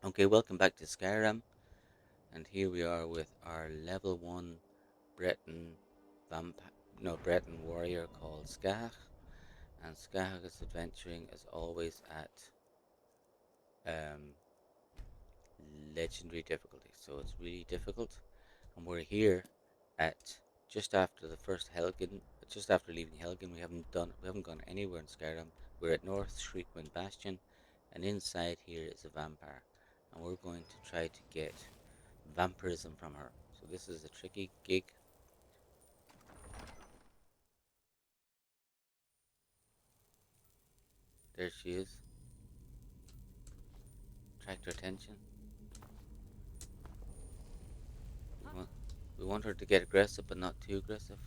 Okay, welcome back to Skyrim, and here we are with our level 1 Breton Breton warrior called Scathach, and Scathach is adventuring as always at um, legendary difficulty, so it's really difficult, and we're here at just after the first Helgen, just after leaving Helgen. We haven't gone anywhere in Skyrim. We're at North Shriekwind Bastion, and inside here is a vampire, and we're going to try to get vampirism from her. So this is a tricky gig. There she is. Attract her attention. We want, we want her to get aggressive, but not too aggressive.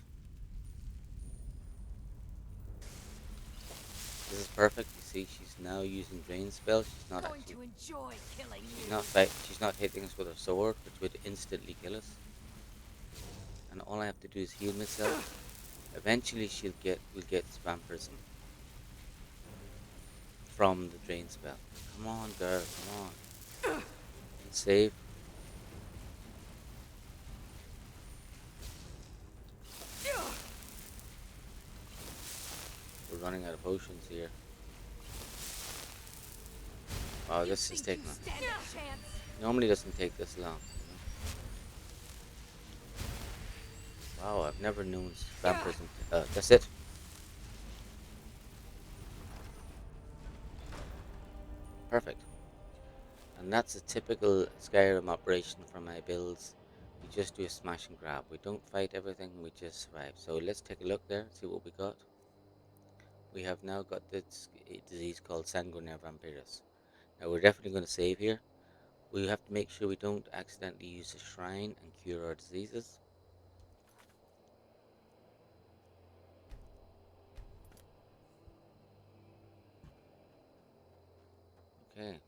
This is perfect. You see, she's now using drain spell. She's not Going actually. to enjoy killing She's you. not fight. She's not hitting us with her sword, which would instantly kill us. And all I have to do is heal myself. Eventually, will get vampirism from the drain spell. Come on, girl. Come on. And save. We're running out of potions here. Wow, You this is think you taking. stand a chance? Normally doesn't take this long. Wow, I've never known vampirism. That's it. Perfect. And that's a typical Skyrim operation for my builds. We just do a smash and grab. We don't fight everything, we just survive. So let's take a look there, see what we got. We have now got this disease called Sanguinary Vampiris. Now we're definitely going to save here. We have to make sure we don't accidentally use a shrine and cure our diseases. Okay.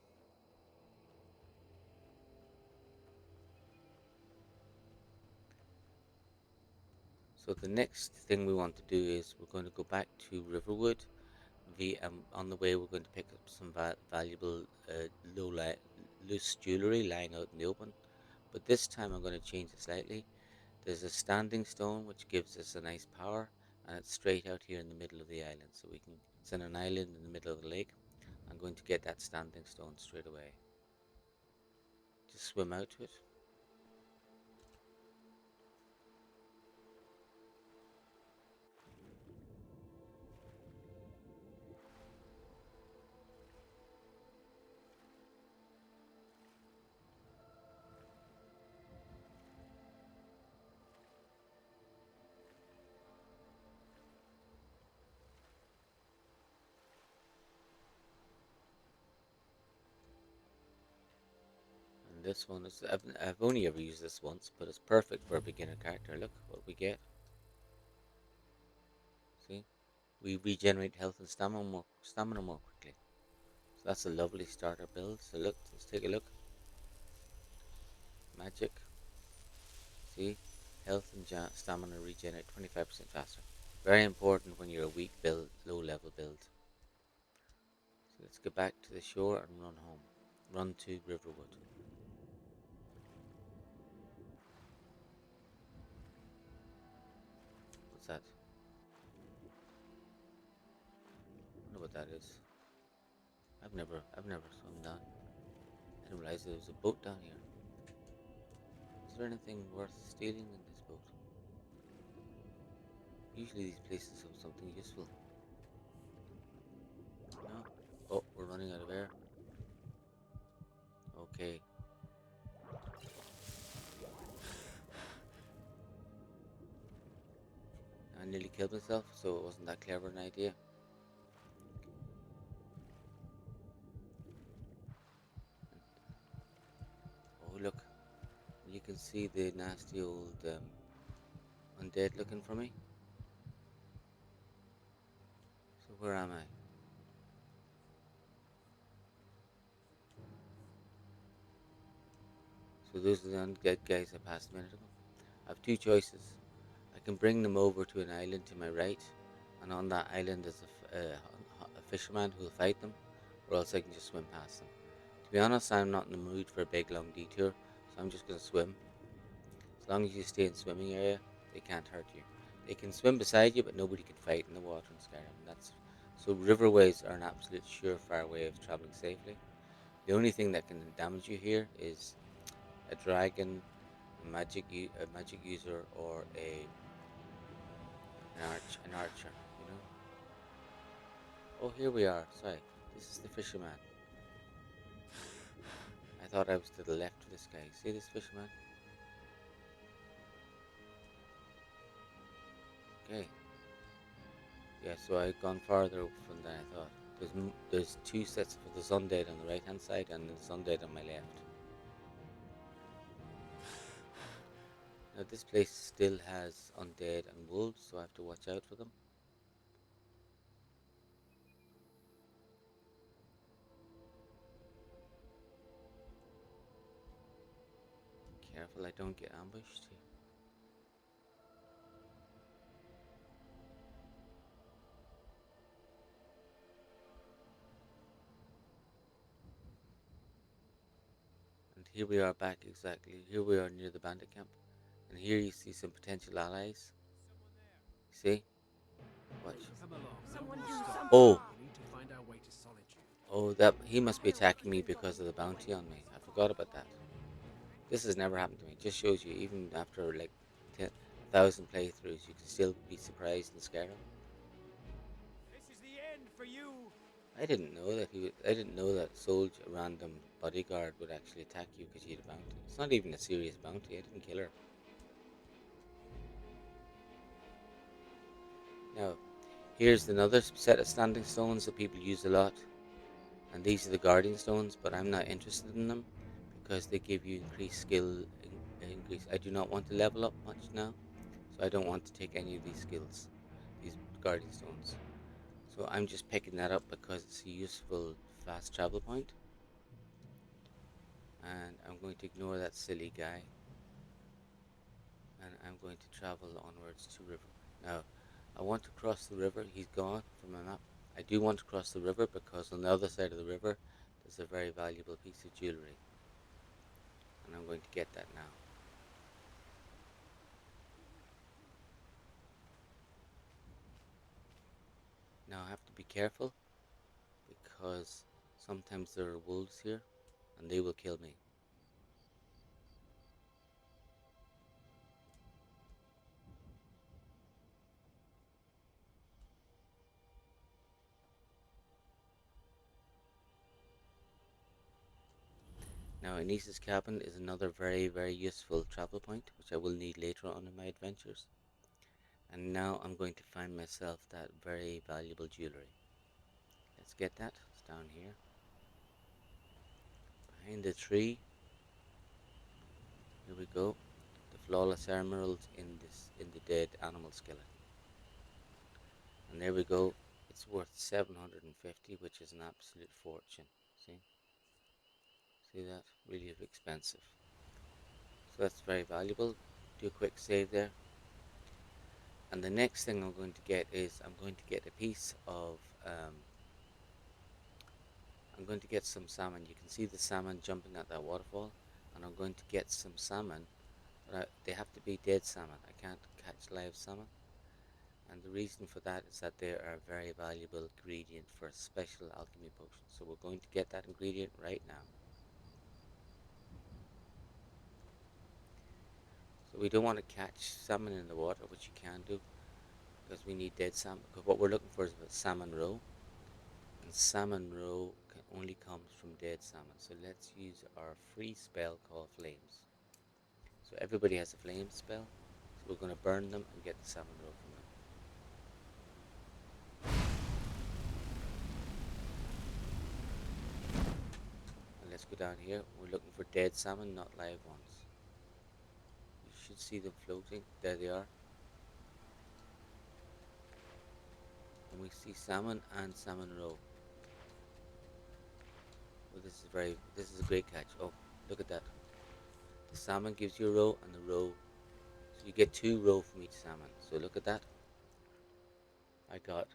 So the next thing we want to do is we're going to go back to Riverwood. On the way, we're going to pick up some valuable loose jewelry lying out in the open. But this time I'm going to change it slightly. There's a standing stone which gives us a nice power, and it's straight out here in the middle of the island. So it's in an island in the middle of the lake. I'm going to get that standing stone straight away. Just swim out to it. And this one is, I've only ever used this once, but it's perfect for a beginner character. Look what we get. See? We regenerate health and stamina more quickly. So that's a lovely starter build. So let's take a look. Magic. See? Health and stamina regenerate 25% faster. Very important when you're a weak build, low level build. So let's get back to the shore and run home. Run to Riverwood. What's that? I wonder what that is. I've never swum down. I didn't realize there was a boat down here. Is there anything worth stealing in this boat? Usually these places have something useful. No? Oh, we're running out of air. Okay. I nearly killed myself, so it wasn't that clever an idea. Oh, look. You can see the nasty old undead looking for me. So where am I? So those are the undead guys I passed a minute ago. I have two choices. I can bring them over to an island to my right, and on that island there's a fisherman who will fight them, or else I can just swim past them. To be honest, I'm not in the mood for a big long detour, so I'm just gonna swim. As long as you stay in swimming area, they can't hurt you. They can swim beside you, but nobody can fight in the water in Skyrim. That's so riverways are an absolute surefire way of traveling safely. The only thing that can damage you here is a dragon, a magic user, or a an archer. You know. Oh, here we are. Sorry, this is the fisherman. I thought I was to the left of this guy. See this fisherman? Okay. Yeah, so I've gone farther from than I thought. There's two sets of the undead on the right hand side and the undead on my left. Now this place still has undead and wolves, so I have to watch out for them. Careful I don't get ambushed here. And here we are back exactly. Here we are near the bandit camp. And here you see some potential allies. See? Watch. Oh! Oh, that he must be attacking me because of the bounty on me. I forgot about that. This has never happened to me. It just shows you, even after like 1,000 playthroughs, you can still be surprised and scared. This is the end for you. I didn't know that I didn't know that soldier, random bodyguard would actually attack you because you had a bounty. It's not even a serious bounty. I didn't kill her. Now, here's another set of standing stones that people use a lot, and these are the guardian stones. But I'm not interested in them because they give you increased skill. Increase. I do not want to level up much now. So I don't want to take any of these skills, these guardian stones. So I'm just picking that up because it's a useful fast travel point. And I'm going to ignore that silly guy. And I'm going to travel onwards to river. Now, I want to cross the river. He's gone from my map. I do want to cross the river because on the other side of the river there's a very valuable piece of jewelry. And I'm going to get that now. Now I have to be careful because sometimes there are wolves here and they will kill me. Now Anissa's cabin is another very useful travel point which I will need later on in my adventures. And now I'm going to find myself that very valuable jewelry. Let's get that. It's down here. Behind the tree. Here we go. The flawless emerald in the dead animal skeleton. And there we go. It's worth 750, which is an absolute fortune. See? See that? Really expensive. So that's very valuable. Do a quick save there. And the next thing I'm going to get is I'm going to get a piece of I'm going to get some salmon. You can see the salmon jumping at that waterfall, and I'm going to get some salmon. But they have to be dead salmon. I can't catch live salmon. And the reason for that is that they are a very valuable ingredient for a special alchemy potion. So we're going to get that ingredient right now. So we don't want to catch salmon in the water, which you can do, because we need dead salmon. Because what we're looking for is a salmon roe, and salmon roe only comes from dead salmon. So let's use our free spell called Flames. So everybody has a flame spell. So we're going to burn them and get the salmon roe from them. And let's go down here. We're looking for dead salmon, not live ones. You should see them floating. There they are. And we see salmon and salmon roe. Oh, this is a great catch. Oh, look at that. The salmon gives you a roe and the roe. So you get 2 roe from each salmon. So look at that. I got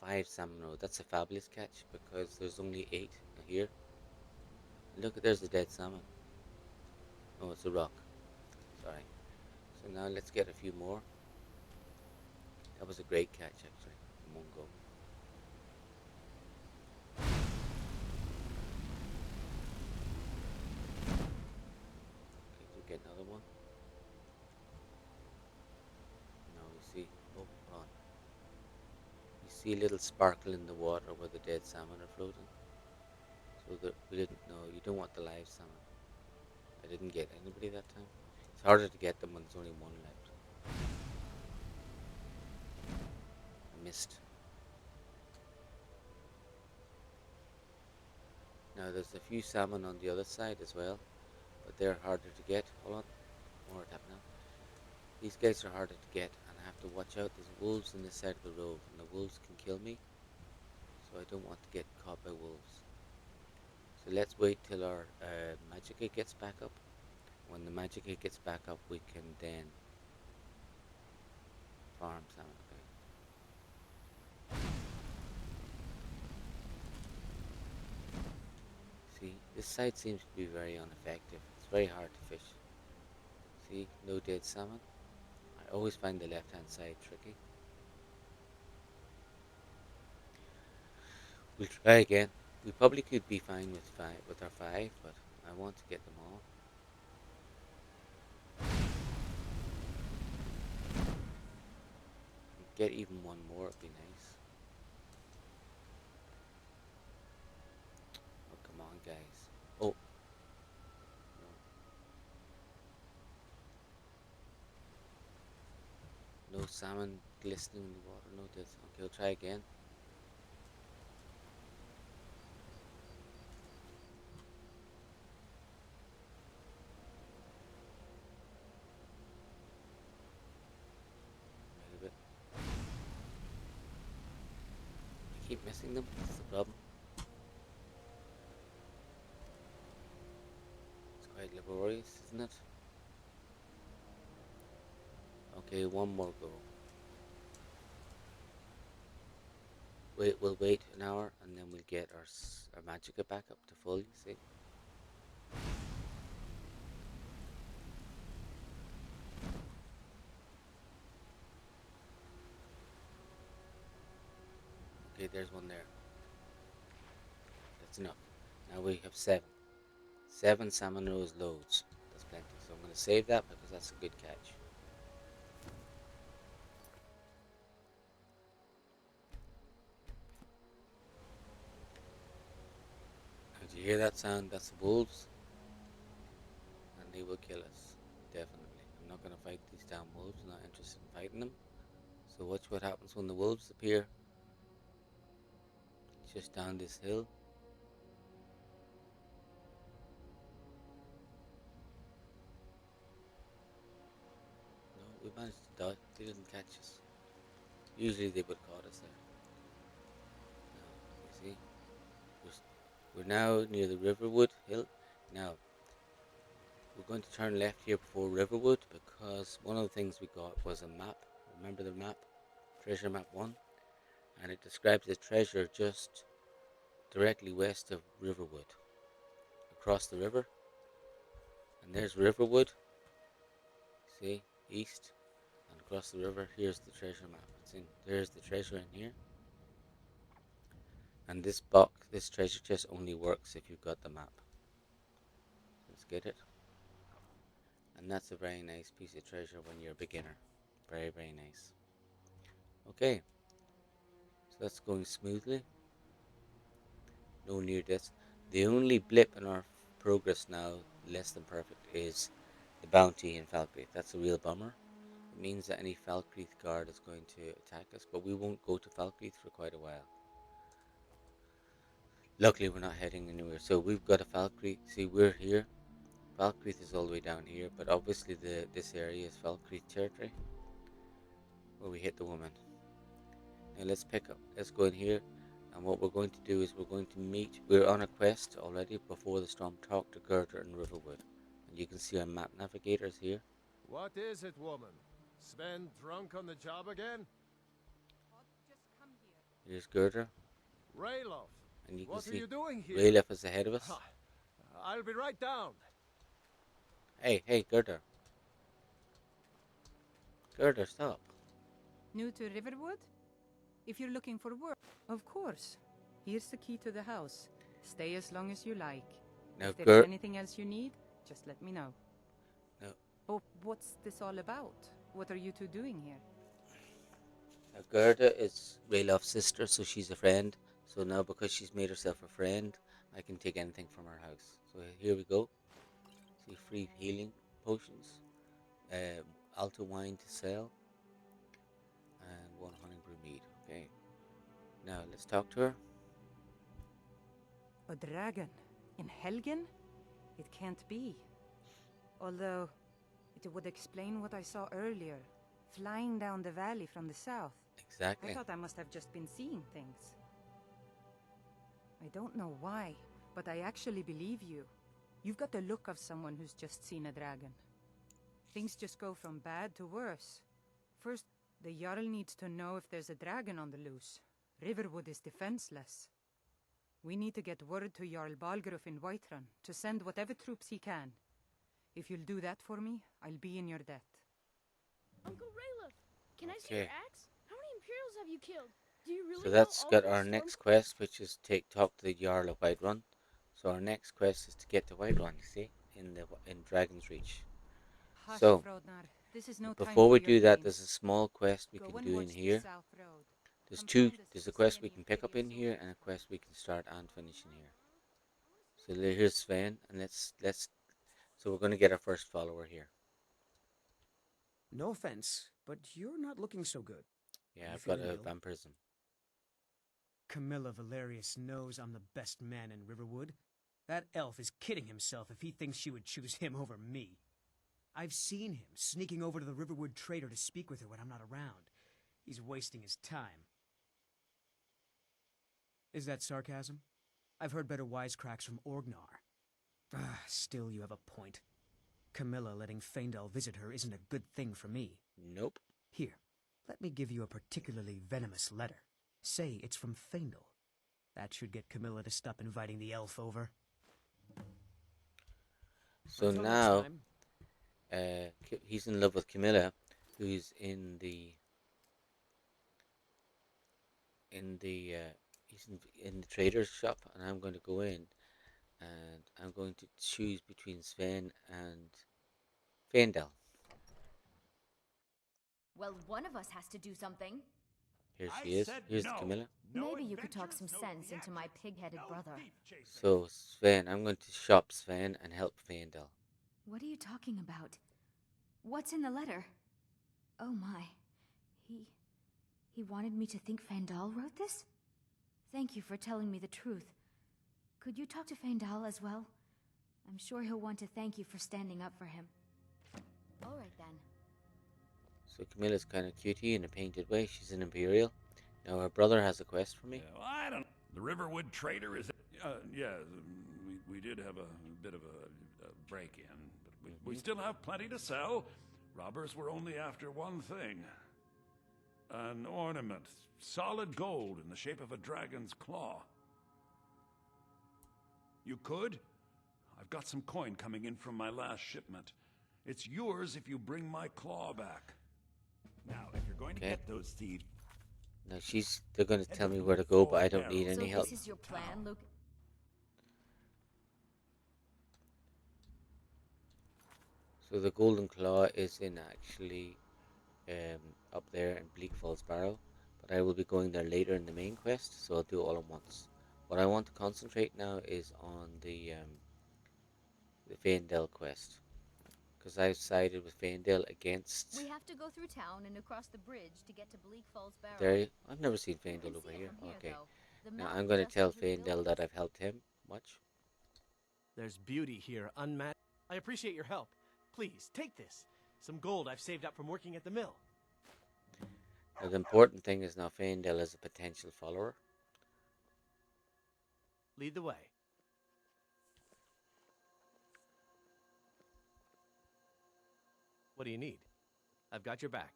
5 salmon roe. That's a fabulous catch because there's only 8 here. Look, there's a dead salmon. Oh, it's a rock. Sorry. So now let's get a few more. That was a great catch, actually, in one go. Okay, do get another one. Now we see. Oh, hold on. You see a little sparkle in the water where the dead salmon are floating. So that we didn't know. You don't want the live salmon. I didn't get anybody that time. It's harder to get them when there's only one left. I missed. Now there's a few salmon on the other side as well, but they're harder to get. Hold on, more tap now. These guys are harder to get, and I have to watch out. There's wolves on this side of the road, and the wolves can kill me, so I don't want to get caught by wolves. So let's wait till our Magicka gets back up. When the Magicka gets back up, we can then farm salmon. Okay. See, this side seems to be very ineffective. It's very hard to fish. See, no dead salmon. I always find the left-hand side tricky. We'll try again. We probably could be fine with our 5, but I want to get them all. Get even one more, it'd be nice. Oh, come on, guys. Oh. No salmon glistening in the water. No dead salmon. Okay, we'll try again. Wait a bit. I keep missing them. That's the problem. It's quite laborious, isn't it? Okay, one more go. We'll wait an hour, and then we'll get our Magicka back up to full, you see? Okay, there's one there. That's enough. Now we have 7. 7 salmon roes loads. That's plenty. So I'm going to save that because that's a good catch. Did you hear that sound? That's the wolves. And they will kill us. Definitely. I'm not going to fight these damn wolves. I'm not interested in fighting them. So watch what happens when the wolves appear. Just down this hill. No, we managed to dodge. They didn't catch us. Usually they would have caught us there. Now, you see? We're now near the Riverwood hill. Now, we're going to turn left here before Riverwood because one of the things we got was a map. Remember the map? Treasure map 1. And it describes the treasure just directly west of Riverwood. Across the river. And there's Riverwood. See? East. And across the river, here's the treasure map. There's the treasure in here. And this treasure chest only works if you've got the map. Let's get it. And that's a very nice piece of treasure when you're a beginner. Very, very nice. Okay. So that's going smoothly. No near deaths. The only blip in our progress now, less than perfect, is the bounty in Falkreath. That's a real bummer. It means that any Falkreath guard is going to attack us, but we won't go to Falkreath for quite a while. Luckily, we're not heading anywhere. So we've got a Falkreath. See, we're here. Falkreath is all the way down here, but obviously this area is Falkreath territory, where we hit the woman. Now let's pick up. Let's go in here, and what we're going to do is we're going to meet. We're on a quest already before the storm. Talk to Gerda and Riverwood, and you can see our map navigators here. What is it, woman? Sven drunk on the job again? Here's Gerda, Rayloff, and you can what are see you doing here? Rayleff is ahead of us. Ha, I'll be right down. Hey, Gerda. Gerda, stop. New to Riverwood? If you're looking for work, of course. Here's the key to the house. Stay as long as you like. Now, If there's Ger... anything else you need, just let me know. No. Oh, what's this all about? What are you two doing here? Now, Gerda is Raylof's sister, so she's a friend. So now, because she's made herself a friend, I can take anything from her house. So here we go. See, free healing potions, alto wine to sell, and one honey brew mead. Okay. Now let's talk to her. A dragon? In Helgen? It can't be. Although, it would explain what I saw earlier. Flying down the valley from the south. I Exactly. thought I must have just been seeing things. I don't know why, but I actually believe you. You've got the look of someone who's just seen a dragon. Things just go from bad to worse. First, the Jarl needs to know if there's a dragon on the loose. Riverwood is defenseless. We need to get word to Jarl Balgruuf in Whiterun to send whatever troops he can. If you'll do that for me, I'll be in your debt. Uncle Rayleigh, can I see Okay. your axe? How many Imperials have you killed? Do you really So know that's all got those our storm? next quest, which is talk to the Jarl of Whiterun. So our next quest is to get to Whiterun. You see, in Dragon's Reach. Hush, So Frodnar. This is no time before for we your do that, games. there's a small quest we Go can and do in watch the here. South Road. There's Come two. find us There's if a you see quest we any can pick up Imperial in here, and a soldiers. quest we can start and finish in here. So here's Sven, and let's. So we're going to get our first follower here. No offense, but you're not looking so good. Yeah, Are you I've got feeling a ill? vampirism. Camilla Valerius knows I'm the best man in Riverwood. That elf is kidding himself if he thinks she would choose him over me. I've seen him sneaking over to the Riverwood trader to speak with her when I'm not around. He's wasting his time. Is that sarcasm? I've heard better wisecracks from Orgnar. Still, you have a point. Camilla letting Faendal visit her isn't a good thing for me. Nope. Here, let me give you a particularly venomous letter. Say it's from Faendal. That should get Camilla to stop inviting the elf over. So Until next now, time. he's in love with Camilla, who's in the he's in the trader's shop, and I'm going to go in, and I'm going to choose between Sven and Faendal. Well, one of us has to do something. Here I she is. said Here's no. Camilla. No Maybe you could talk some adventures, no sense into my theatrics, pig-headed no brother. thief chasing. So Sven, I'm going to shop Sven and help Faendal. What are you talking about? What's in the letter? Oh my. He wanted me to think Faendal wrote this? Thank you for telling me the truth. Could you talk to Faendal as well? I'm sure he'll want to thank you for standing up for him. All right then. So Camilla's kind of cutie in a painted way. She's an Imperial. Now her brother has a quest for me. Yeah, well, I don't. The Riverwood trader is. Yeah, we did have a bit of a break-in, but we still have plenty to sell. Robbers were only after one thing: an ornament, solid gold in the shape of a dragon's claw. You could? I've got some coin coming in from my last shipment. It's yours if you bring my claw back. Now, if you're going to Okay. get those thieves, Now they're going to head tell to me Blue where to go, but Fall I don't need Barrows So any help. this is your plan, Luke? So the Golden Claw is in actually up there in Bleak Falls Barrow, but I will be going there later in the main quest, so I'll do it all at once. What I want to concentrate now is on the Faendal quest, because I've sided with Faendal against. We have to go through town and across the bridge to get to Bleak Falls Barrow. There, I've never seen You Faendal can over see it here. from here, Okay, though. The now I'm mountain going to just tell over the Faendal buildings. that I've helped him much. There's beauty here, unmatched. I appreciate your help. Please, take this. Some gold I've saved up from working at the mill. Now the important thing is now Faendal is a potential follower. Lead the way. What do you need? I've got your back.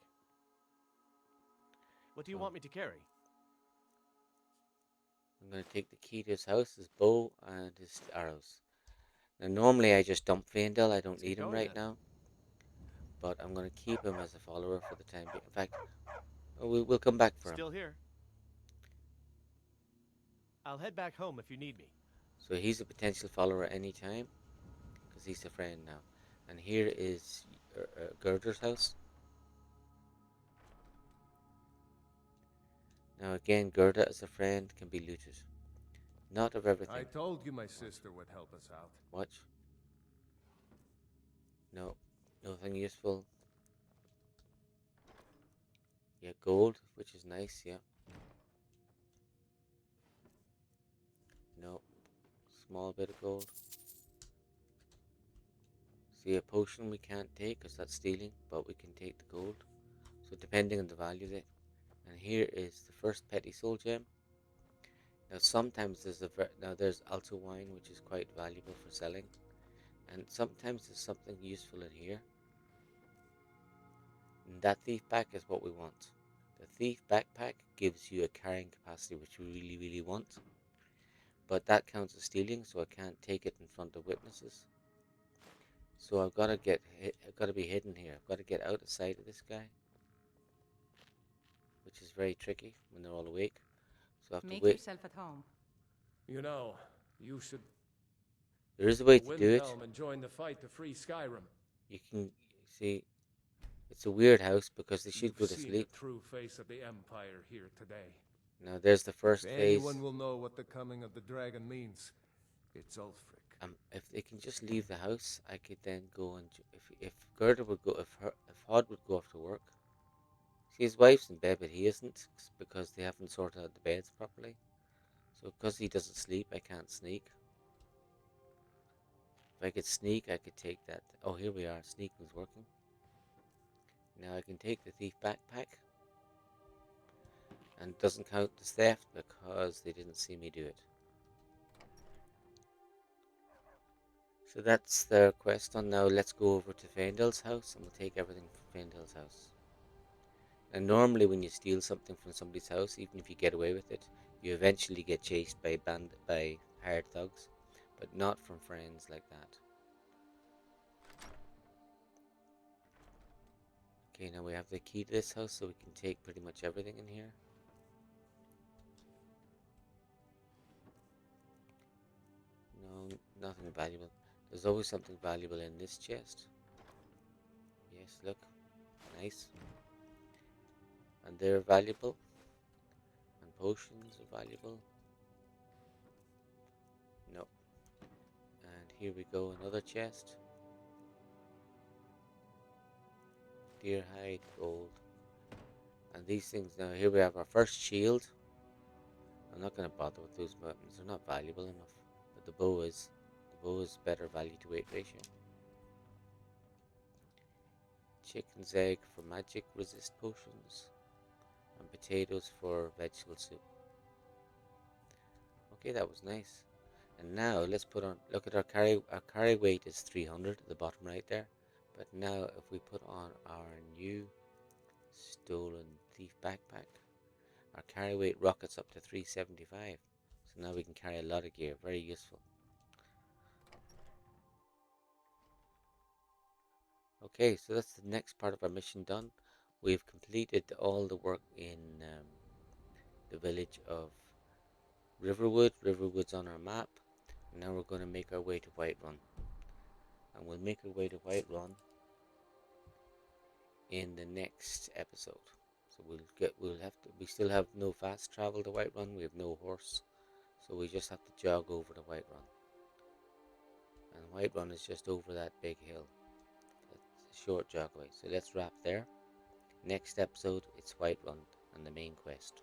What do you So- want me to carry? I'm going to take the key to his house, his bow, and his arrows. Now, normally I just dump Faendal. I don't Let's need get him going right then. now, but I'm going to keep him as a follower for the time being. In fact, we'll come back for him. Still here. I'll head back home if you need me. So he's a potential follower any time, because he's a friend now. And here is Gerder's house. Now again, Gerda as a friend can be looted. Not of everything. I told you my sister would help us out. Watch. No, nothing useful. Yeah, gold, which is nice, yeah. No, small bit of gold. See, a potion we can't take because that's stealing, but we can take the gold. So depending on the value of it. And here is the first petty soul gem. Now sometimes there's alto wine, which is quite valuable for selling, and sometimes there's something useful in here. And that thief pack is what we want. The thief backpack gives you a carrying capacity, which we really want, but that counts as stealing, so I can't take it in front of witnesses. So I've got to be hidden here. I've got to get out of sight of this guy, which is very tricky when they're all awake. So I have to Make wait. yourself at home. You know, you should There is a way to win do the it. helm and join the fight to free Skyrim. You can see it's a weird house because they should You've go to seen sleep. the true face of the Empire here today. Now there's the first If phase. anyone will know what the coming of the dragon means, it's Ulfric. If they can just leave the house, I could then go and if Gerda would go, if Hod would go off to work. See, his wife's in bed, but he isn't because they haven't sorted out the beds properly. So because he doesn't sleep, I can't sneak. If I could sneak, I could take that. Oh, here we are. Sneaking's working. Now I can take the thief backpack. And it doesn't count as theft because they didn't see me do it. So that's their quest done. Now let's go over to Faendal's house and we'll take everything from Faendal's house. And normally when you steal something from somebody's house, even if you get away with it, you eventually get chased by hired thugs, but not from friends like that. Okay, now we have the key to this house, so we can take pretty much everything in here. No, nothing valuable. There's always something valuable in this chest. Yes, look. Nice. And they're valuable. And potions are valuable. No. And here we go, another chest. Deer hide, gold. And these things, now here we have our first shield. I'm not going to bother with those weapons, they're not valuable enough. But the bow is. The bow is better value to weight ratio. Chicken's egg for magic resist potions. And potatoes for vegetable soup. Okay, that was nice. And now let's put on, look at our carry weight is 300 at the bottom right there. But now if we put on our new stolen thief backpack, our carry weight rockets up to 375. So now we can carry a lot of gear, very useful. Okay, so that's the next part of our mission done. We've completed all the work in the village of Riverwood. Riverwood's on our map. And now we're going to make our way to Whiterun. And we'll make our way to Whiterun in the next episode. So we still have no fast travel to Whiterun. We have no horse. So we just have to jog over to Whiterun. And Whiterun is just over that big hill. It's a short jog away. So let's wrap there. Next episode, it's Whiterun and the main quest.